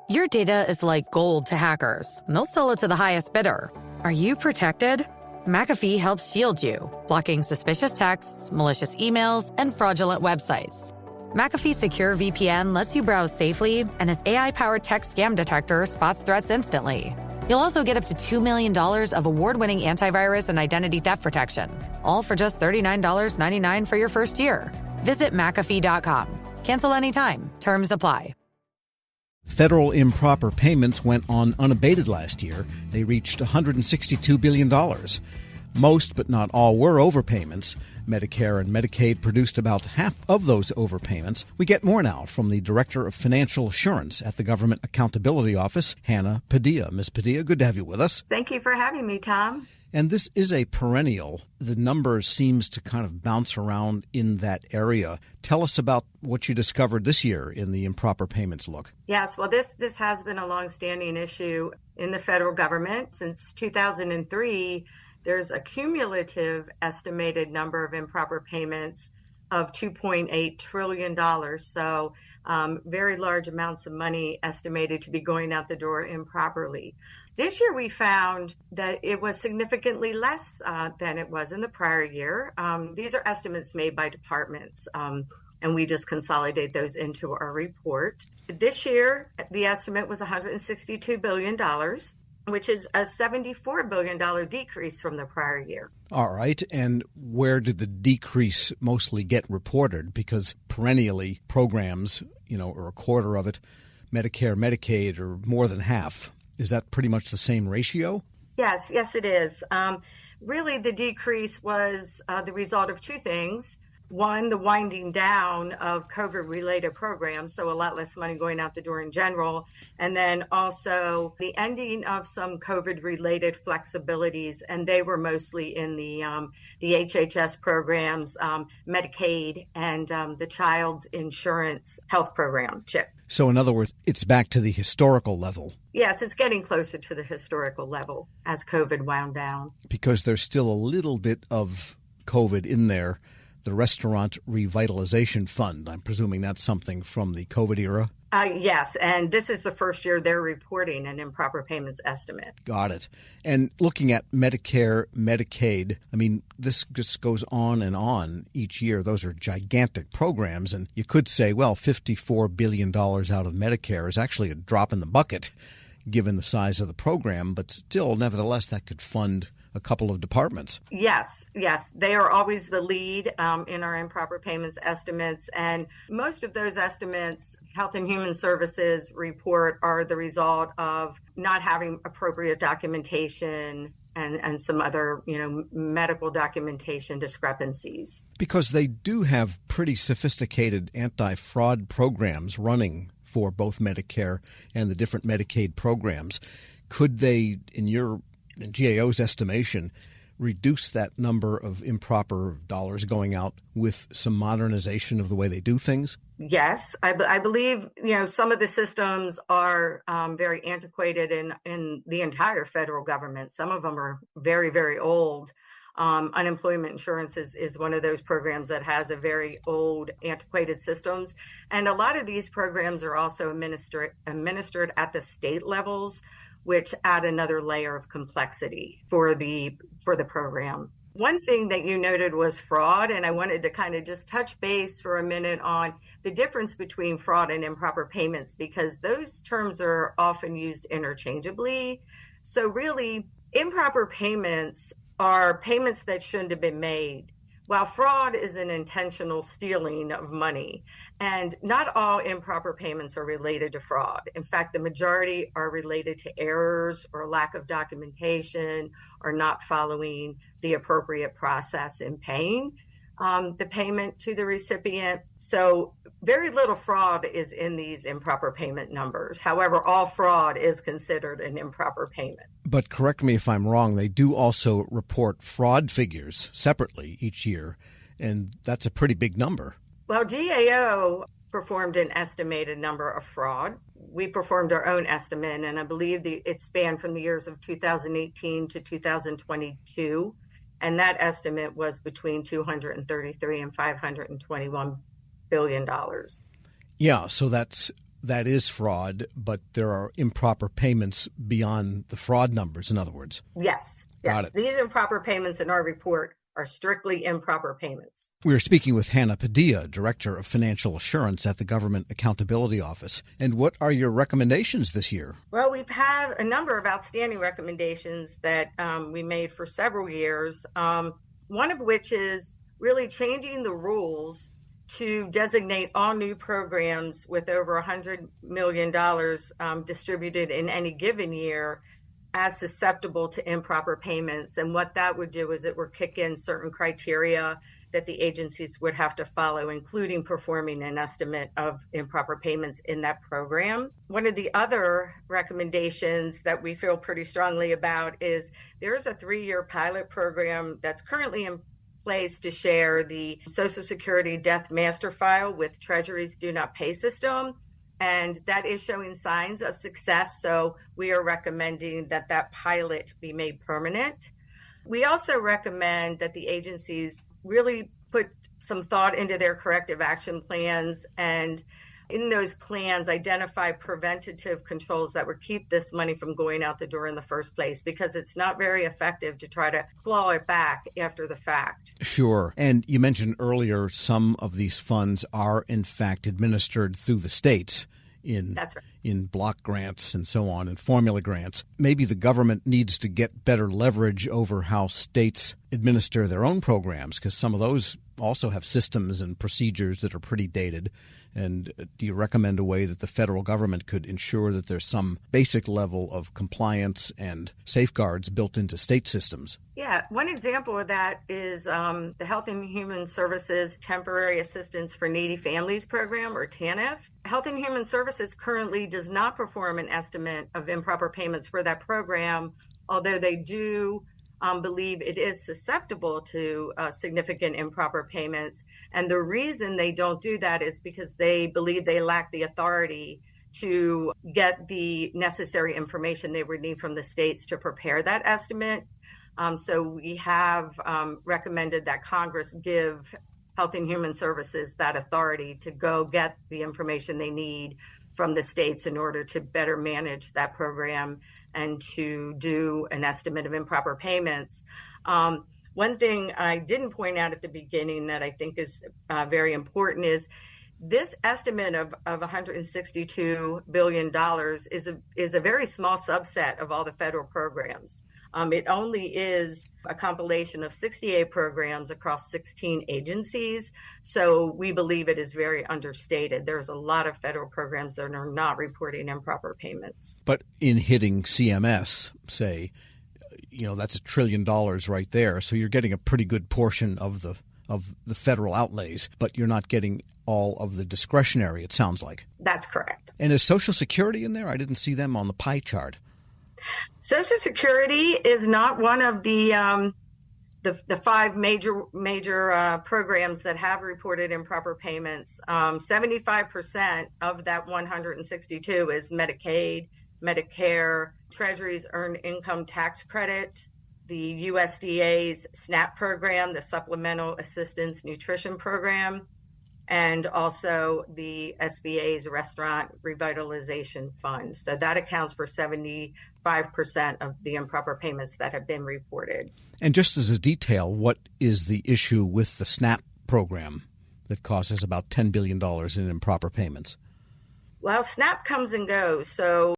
Your data is like gold to hackers, and they'll sell it to the highest bidder. Are you protected? McAfee helps shield you, blocking suspicious texts, malicious emails, and fraudulent websites. McAfee's secure VPN lets you browse safely, and its AI-powered text scam detector spots threats instantly. You'll also get up to $2 million of award-winning antivirus and identity theft protection, all for just $39.99 for your first year. Visit McAfee.com. Cancel anytime. Terms apply. Federal improper payments went on unabated last year. They reached $162 billion. Most, but not all, were overpayments. Medicare and Medicaid produced about half of those overpayments. We get more now from the Director of Financial Assurance at the Government Accountability Office, Hannah Padilla. Ms. Padilla, good to have you with us. Thank you for having me, Tom. And this is a perennial. The number seems to kind of bounce around in that area. Tell us about what you discovered this year in the improper payments look. Yes, well, this has been a longstanding issue in the federal government. Since 2003, there's a cumulative estimated number of improper payments of $2.8 trillion. So very large amounts of money estimated to be going out the door improperly. This year, we found that it was significantly less than it was in the prior year. These are estimates made by departments, and we just consolidate those into our report. This year, the estimate was $162 billion, which is a $74 billion decrease from the prior year. All right. And where did the decrease mostly get reported? Because perennially programs, or a quarter of it, Medicare, Medicaid, or more than half. Is that pretty much the same ratio? Yes, it is. Really, the decrease was the result of two things. One, the winding down of COVID-related programs, so a lot less money going out the door in general. And then also the ending of some COVID-related flexibilities, and they were mostly in the HHS programs, Medicaid, and the Child's Insurance Health Program, CHIP. So in other words, it's back to the historical level. Yes, it's getting closer to the historical level as COVID wound down. Because there's still a little bit of COVID in there. The Restaurant Revitalization Fund, I'm presuming that's something from the COVID era? Yes, and this is the first year they're reporting an improper payments estimate. Got it. And looking at Medicare, Medicaid, this just goes on and on each year. Those are gigantic programs, and you could say, well, $54 billion out of Medicare is actually a drop in the bucket, given the size of the program, but still, nevertheless, that could fund a couple of departments. Yes. They are always the lead in our improper payments estimates. And most of those estimates, Health and Human Services report, are the result of not having appropriate documentation and some other, medical documentation discrepancies. Because they do have pretty sophisticated anti-fraud programs running for both Medicare and the different Medicaid programs. Could they, in GAO's estimation, reduce that number of improper dollars going out with some modernization of the way they do things? Yes, I believe, some of the systems are very antiquated in the entire federal government. Some of them are very, very old. Unemployment insurance is one of those programs that has a very old, antiquated systems. And a lot of these programs are also administered at the state levels, which add another layer of complexity for the program. One thing that you noted was fraud, and I wanted to kind of just touch base for a minute on the difference between fraud and improper payments, because those terms are often used interchangeably. So really, improper payments are payments that shouldn't have been made, while fraud is an intentional stealing of money. And not all improper payments are related to fraud. In fact, the majority are related to errors or lack of documentation or not following the appropriate process in paying the payment to the recipient. So very little fraud is in these improper payment numbers. However, all fraud is considered an improper payment. But correct me if I'm wrong, they do also report fraud figures separately each year, and that's a pretty big number. Well, GAO performed an estimated number of fraud. We performed our own estimate, and I believe it spanned from the years of 2018 to 2022. And that estimate was between $233 and $521 billion. Yeah, so that's that is fraud, but there are improper payments beyond the fraud numbers, in other words. Yes. Got it. These improper payments in our report are strictly improper payments. We're speaking with Hannah Padilla, Director of Financial Assurance at the Government Accountability Office. And what are your recommendations this year? Well, we've had a number of outstanding recommendations that we made for several years, one of which is really changing the rules to designate all new programs with over $100 million distributed in any given year as susceptible to improper payments. And what that would do is it would kick in certain criteria that the agencies would have to follow, including performing an estimate of improper payments in that program. One of the other recommendations that we feel pretty strongly about is there's a 3-year pilot program that's currently in place to share the Social Security Death Master File with Treasury's Do Not Pay system. And that is showing signs of success. So we are recommending that that pilot be made permanent. We also recommend that the agencies really put some thought into their corrective action plans, and in those plans identify preventative controls that would keep this money from going out the door in the first place, because it's not very effective to try to claw it back after the fact. Sure. And you mentioned earlier some of these funds are in fact administered through the states That's right. in block grants and so on, and formula grants. Maybe the government needs to get better leverage over how states administer their own programs, because some of those also have systems and procedures that are pretty dated. And do you recommend a way that the federal government could ensure that there's some basic level of compliance and safeguards built into state systems? Yeah, one example of that is the Health and Human Services Temporary Assistance for Needy Families Program, or TANF. Health and Human Services currently does not perform an estimate of improper payments for that program, although they do believe it is susceptible to significant improper payments. And the reason they don't do that is because they believe they lack the authority to get the necessary information they would need from the states to prepare that estimate. So we have recommended that Congress give Health and Human Services that authority to go get the information they need from the states in order to better manage that program and to do an estimate of improper payments. One thing I didn't point out at the beginning that I think is very important is this estimate of $162 billion is a very small subset of all the federal programs. It only is a compilation of 68 programs across 16 agencies. So we believe it is very understated. There's a lot of federal programs that are not reporting improper payments. But in hitting CMS, say, that's $1 trillion right there. So you're getting a pretty good portion of the federal outlays, but you're not getting all of the discretionary, it sounds like. That's correct. And is Social Security in there? I didn't see them on the pie chart. Social Security is not one of the 5 major programs that have reported improper payments. 75% of that 162 is Medicaid, Medicare, Treasury's Earned Income Tax Credit, the USDA's SNAP program, the Supplemental Assistance Nutrition Program, and also the SBA's Restaurant Revitalization Fund. So that accounts for 75% of the improper payments that have been reported. And just as a detail, what is the issue with the SNAP program that causes about $10 billion in improper payments? Well, SNAP comes and goes. So